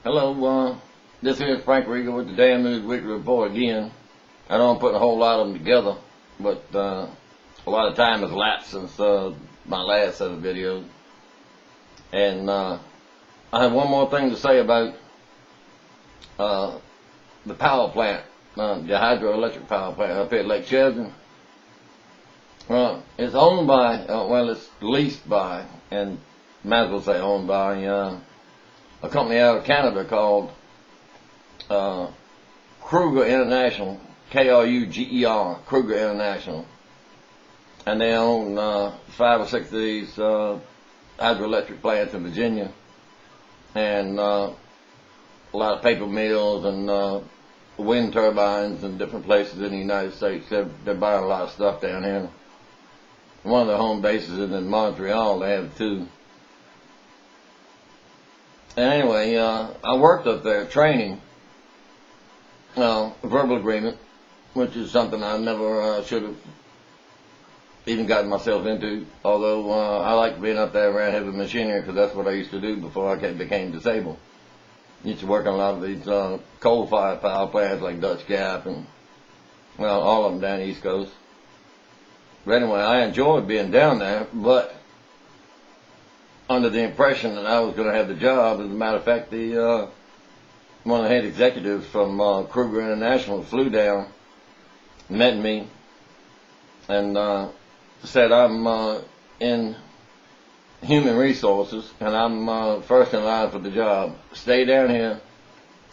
Hello, this is Frank Rieger with the Damn News Weekly Report again. I know I'm putting a whole lot of them together, but a lot of time has lapsed since my last set of videos. And I have one more thing to say about the power plant, the hydroelectric power plant up here at Lake Sheridan. It's owned by, it's leased by, and might as well say owned by, a company out of Canada called Kruger International, K-R-U-G-E-R, Kruger International. And they own 5 or 6 of these hydroelectric plants in Virginia, and a lot of paper mills and wind turbines in different places in the United States. They're buying a lot of stuff down here. One of their home bases is in Montreal. They have 2. And anyway, I worked up there training, verbal agreement, which is something I never should have even gotten myself into, although I like being up there around heavy machinery because that's what I used to do before I became disabled. I used to work on a lot of these coal-fired power plants like Dutch Gap and, all of them down the East Coast. But anyway, I enjoyed being down there, but under the impression that I was going to have the job. As a matter of fact, one of the head executives from Kruger International flew down, met me, and said, I'm in human resources, and I'm first in line for the job. Stay down here,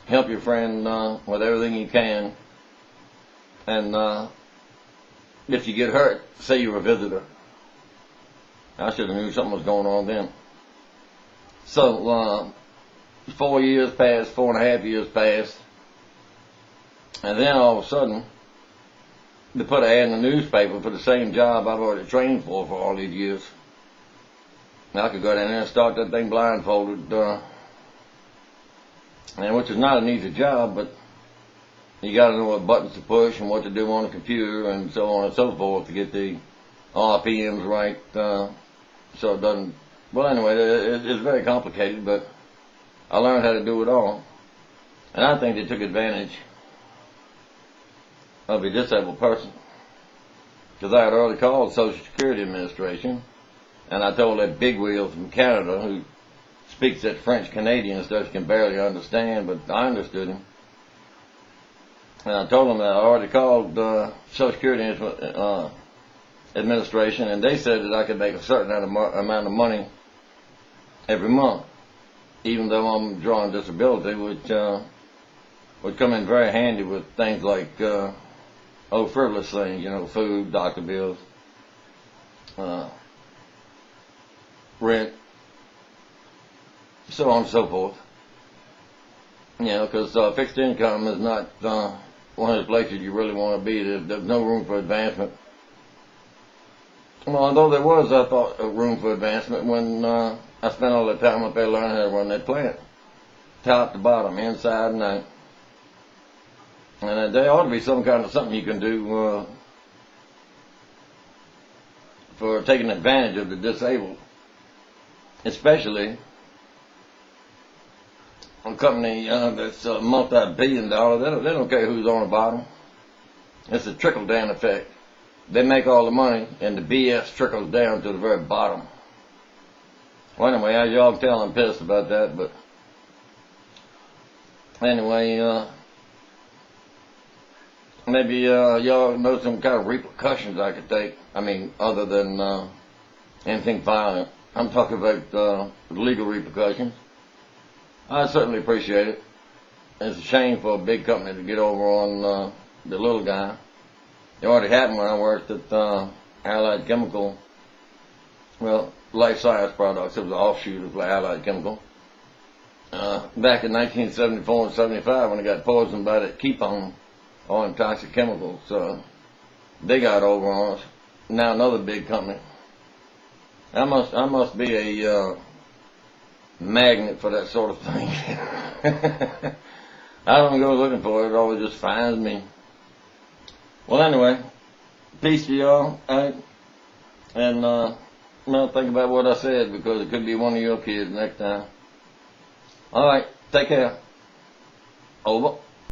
help your friend with everything you can, and if you get hurt, say you're a visitor. I should have knew something was going on then. So 4 years passed, 4.5 years passed, and then all of a sudden they put an ad in the newspaper for the same job I've already trained for all these years. Now I could go down there and start that thing blindfolded, and which is not an easy job, but you got to know what buttons to push and what to do on the computer and so on and so forth to get the RPMs right, so it doesn't. Well, anyway, it's very complicated, but I learned how to do it all. And I think they took advantage of a disabled person, because I had already called the Social Security Administration, and I told that bigwheel from Canada, who speaks that French Canadian stuff you can barely understand, but I understood him. And I told him that I already called the Social Security Administration, and they said that I could make a certain amount of money every month, even though I'm drawing disability, which would come in very handy with things like frivolous things, food, doctor bills, rent, so on and so forth. Because fixed income is not one of the places you really want to be. There's no room for advancement. Well, although there was, I thought, a room for advancement when I spent all the time up there learning how to run that plant, top to bottom, inside and out. And there ought to be some kind of something you can do for taking advantage of the disabled, especially a company that's multi-billion dollar. They don't care who's on the bottom. It's a trickle-down effect. They make all the money, and the BS trickles down to the very bottom. Well, anyway, as y'all can tell, I'm pissed about that, but anyway, maybe y'all know some kind of repercussions I could take. I mean, other than anything violent. I'm talking about legal repercussions. I certainly appreciate it. It's a shame for a big company to get over on the little guy. It already happened when I worked at Allied Chemical. Life Science Products. It was an offshoot of Allied Chemical. Back in 1974 and 75, when I got poisoned by that ketone, all them toxic chemicals, they got over on us. Now another big company. I must be a magnet for that sort of thing. I don't go looking for it. It always just finds me. Well, anyway, peace to y'all, and think about what I said, because it could be one of your kids next time. All right, Take care. Over.